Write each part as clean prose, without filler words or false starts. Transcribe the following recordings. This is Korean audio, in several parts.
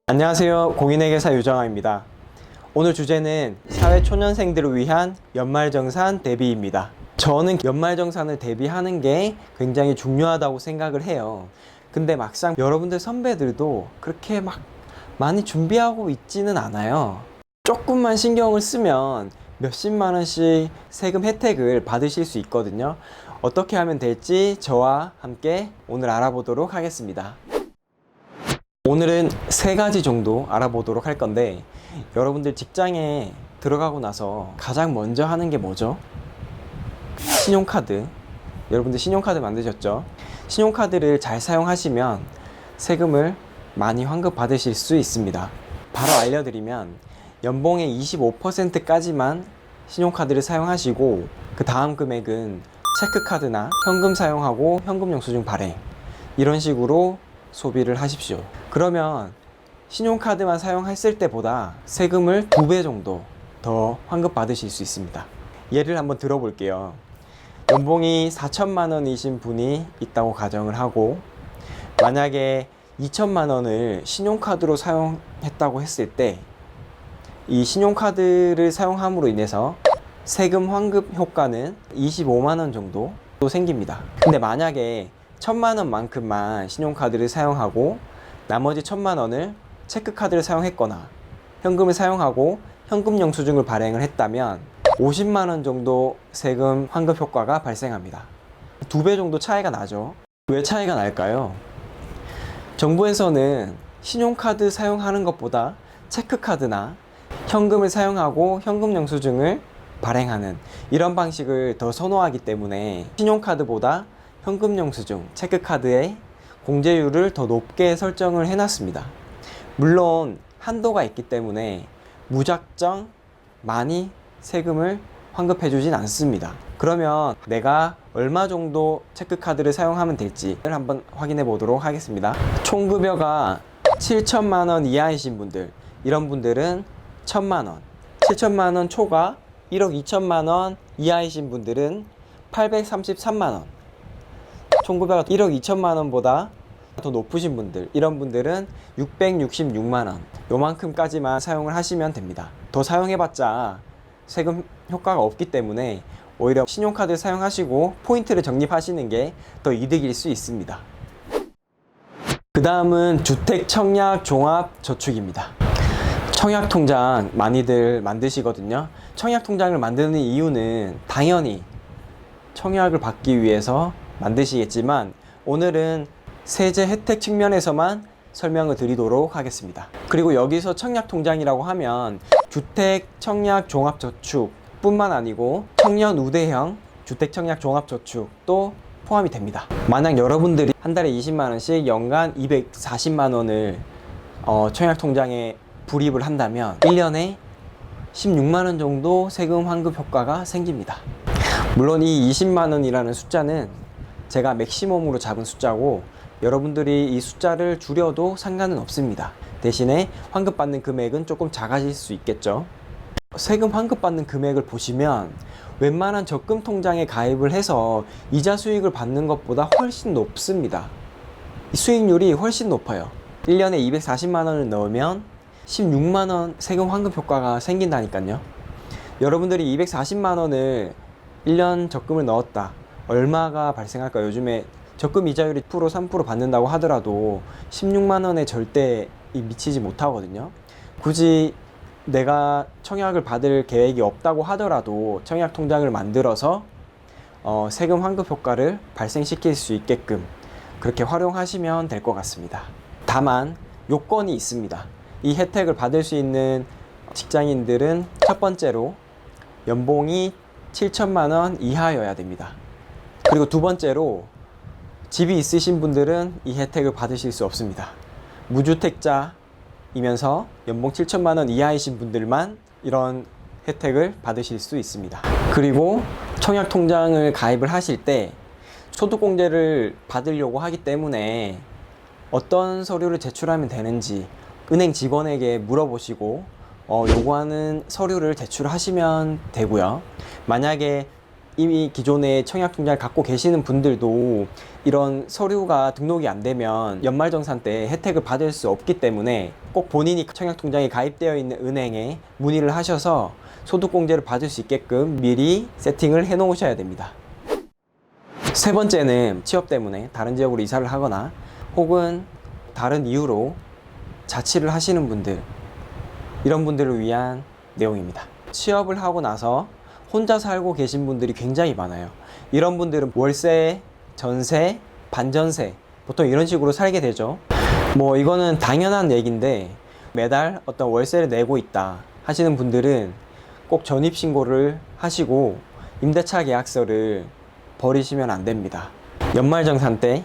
안녕하세요. 공인회계사 유정아입니다. 오늘 주제는 사회초년생들을 위한 연말정산 대비입니다. 저는 연말정산을 대비하는 게 굉장히 중요하다고 생각을 해요. 근데 막상 여러분들 선배들도 그렇게 막 많이 준비하고 있지는 않아요. 조금만 신경을 쓰면 몇십만 원씩 세금 혜택을 받으실 수 있거든요. 어떻게 하면 될지 저와 함께 오늘 알아보도록 하겠습니다. 오늘은 세 가지 정도 알아보도록 할 건데, 여러분들 직장에 들어가고 나서 가장 먼저 하는 게 뭐죠? 신용카드. 여러분들 신용카드 만드셨죠? 신용카드를 잘 사용하시면 세금을 많이 환급 받으실 수 있습니다. 바로 알려드리면 연봉의 25%까지만 신용카드를 사용하시고, 그 다음 금액은 체크카드나 현금 사용하고 현금 영수증 발행, 이런 식으로 소비를 하십시오. 그러면 신용카드만 사용했을 때보다 세금을 2배 정도 더 환급 받으실 수 있습니다. 예를 한번 들어볼게요. 연봉이 4천만 원이신 분이 있다고 가정을 하고, 만약에 2천만 원을 신용카드로 사용했다고 했을 때, 이 신용카드를 사용함으로 인해서 세금 환급 효과는 25만 원 정도 또 생깁니다. 근데 만약에 1,000만 원만큼만 신용카드를 사용하고 나머지 1,000만 원을 체크카드를 사용했거나 현금을 사용하고 현금 영수증을 발행을 했다면 50만 원 정도 세금 환급 효과가 발생합니다. 2배 정도 차이가 나죠. 왜 차이가 날까요? 정부에서는 신용카드 사용하는 것보다 체크카드나 현금을 사용하고 현금 영수증을 발행하는 이런 방식을 더 선호하기 때문에 신용카드보다 현금 영수증, 체크카드의 공제율을 더 높게 설정을 해놨습니다. 물론 한도가 있기 때문에 무작정 많이 세금을 환급해주진 않습니다. 그러면 내가 얼마 정도 체크카드를 사용하면 될지를 한번 확인해 보도록 하겠습니다. 총급여가 7천만 원 이하이신 분들, 이런 분들은 1,000만 원, 7천만 원 초과 1억 2천만 원 이하이신 분들은 833만 원, 총급여가 1억 2천만 원보다 더 높으신 분들, 이런 분들은 666만 원, 요만큼까지만 사용을 하시면 됩니다. 더 사용해봤자 세금 효과가 없기 때문에 오히려 신용카드 사용하시고 포인트를 적립하시는 게 더 이득일 수 있습니다. 그 다음은 주택청약종합저축입니다. 청약통장 많이들 만드시거든요. 청약통장을 만드는 이유는 당연히 청약을 받기 위해서 만드시겠지만, 오늘은 세제 혜택 측면에서만 설명을 드리도록 하겠습니다. 그리고 여기서 청약통장이라고 하면 주택청약종합저축 뿐만 아니고 청년우대형 주택청약종합저축도 포함이 됩니다. 만약 여러분들이 한 달에 20만 원씩 연간 240만 원을 청약통장에 불입을 한다면 1년에 16만 원 정도 세금 환급 효과가 생깁니다. 물론 이 20만 원이라는 숫자는 제가 맥시멈으로 잡은 숫자고, 여러분들이 이 숫자를 줄여도 상관은 없습니다. 대신에 환급받는 금액은 조금 작아질 수 있겠죠. 세금 환급받는 금액을 보시면 웬만한 적금 통장에 가입을 해서 이자 수익을 받는 것보다 훨씬 높습니다. 이 수익률이 훨씬 높아요. 1년에 240만 원을 넣으면 16만 원 세금 환급 효과가 생긴다니까요. 여러분들이 240만 원을 1년 적금을 넣었다. 얼마가 발생할까요? 요즘에 적금 이자율이 2%, 3% 받는다고 하더라도 16만 원에 절대 미치지 못하거든요. 굳이 내가 청약을 받을 계획이 없다고 하더라도 청약 통장을 만들어서 세금 환급 효과를 발생시킬 수 있게끔 그렇게 활용하시면 될 것 같습니다. 다만 요건이 있습니다. 이 혜택을 받을 수 있는 직장인들은 첫 번째로 연봉이 7천만 원 이하여야 됩니다. 그리고 두 번째로 집이 있으신 분들은 이 혜택을 받으실 수 없습니다. 무주택자이면서 연봉 7천만 원 이하이신 분들만 이런 혜택을 받으실 수 있습니다. 그리고 청약통장을 가입을 하실 때 소득공제를 받으려고 하기 때문에 어떤 서류를 제출하면 되는지 은행 직원에게 물어보시고 요구하는 서류를 제출하시면 되고요. 만약에 이미 기존에 청약통장을 갖고 계시는 분들도 이런 서류가 등록이 안 되면 연말정산 때 혜택을 받을 수 없기 때문에 꼭 본인이 청약통장에 가입되어 있는 은행에 문의를 하셔서 소득공제를 받을 수 있게끔 미리 세팅을 해 놓으셔야 됩니다. 세 번째는 취업 때문에 다른 지역으로 이사를 하거나 혹은 다른 이유로 자취를 하시는 분들, 이런 분들을 위한 내용입니다. 취업을 하고 나서 혼자 살고 계신 분들이 굉장히 많아요. 이런 분들은 월세, 전세, 반전세, 보통 이런 식으로 살게 되죠. 뭐 이거는 당연한 얘기인데 매달 어떤 월세를 내고 있다 하시는 분들은 꼭 전입신고를 하시고 임대차 계약서를 버리시면 안 됩니다. 연말정산 때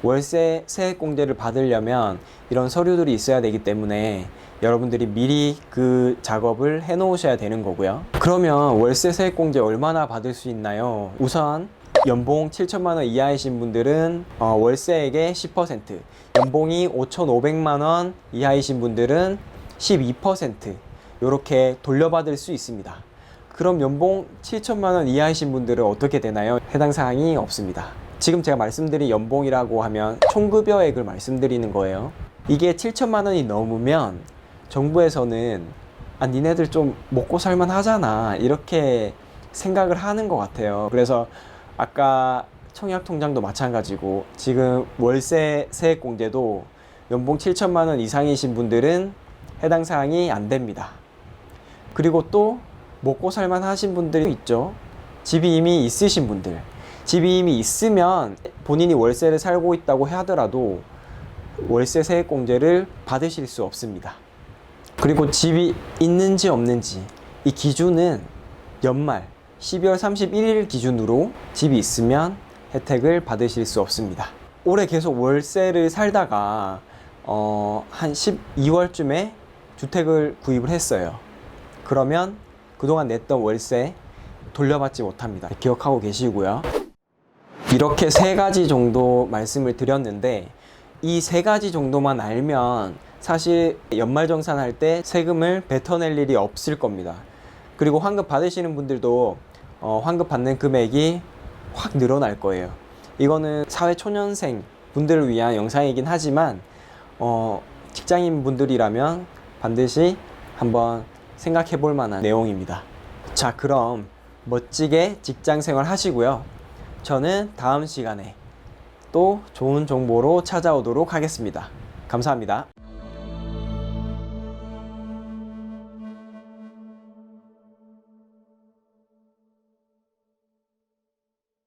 월세 세액공제를 받으려면 이런 서류들이 있어야 되기 때문에 여러분들이 미리 그 작업을 해 놓으셔야 되는 거고요. 그러면 월세 세액공제 얼마나 받을 수 있나요? 우선 연봉 7천만 원 이하이신 분들은 월세액의 10%, 연봉이 5,500만 원 이하이신 분들은 12% 이렇게 돌려받을 수 있습니다. 그럼 연봉 7천만 원 이하이신 분들은 어떻게 되나요? 해당 사항이 없습니다. 지금 제가 말씀드린 연봉이라고 하면 총급여액을 말씀드리는 거예요. 이게 7천만 원이 넘으면 정부에서는 니네들 좀 먹고 살만 하잖아 이렇게 생각을 하는 것 같아요. 그래서 아까 청약통장도 마찬가지고 지금 월세 세액공제도 연봉 7천만 원 이상이신 분들은 해당 사항이 안 됩니다. 그리고 또 먹고 살만 하신 분들이 있죠. 집이 이미 있으신 분들, 집이 이미 있으면 본인이 월세를 살고 있다고 하더라도 월세 세액공제를 받으실 수 없습니다. 그리고 집이 있는지 없는지 이 기준은 연말 12월 31일 기준으로 집이 있으면 혜택을 받으실 수 없습니다. 올해 계속 월세를 살다가 한 12월쯤에 주택을 구입을 했어요. 그러면 그동안 냈던 월세 돌려받지 못합니다. 기억하고 계시고요. 이렇게 세 가지 정도 말씀을 드렸는데 이 세 가지 정도만 알면 사실 연말정산할 때 세금을 뱉어낼 일이 없을 겁니다. 그리고 환급 받으시는 분들도 환급 받는 금액이 확 늘어날 거예요. 이거는 사회초년생 분들을 위한 영상이긴 하지만 직장인 분들이라면 반드시 한번 생각해 볼 만한 내용입니다. 자, 그럼 멋지게 직장 생활 하시고요. 저는 다음 시간에 또 좋은 정보로 찾아오도록 하겠습니다. 감사합니다.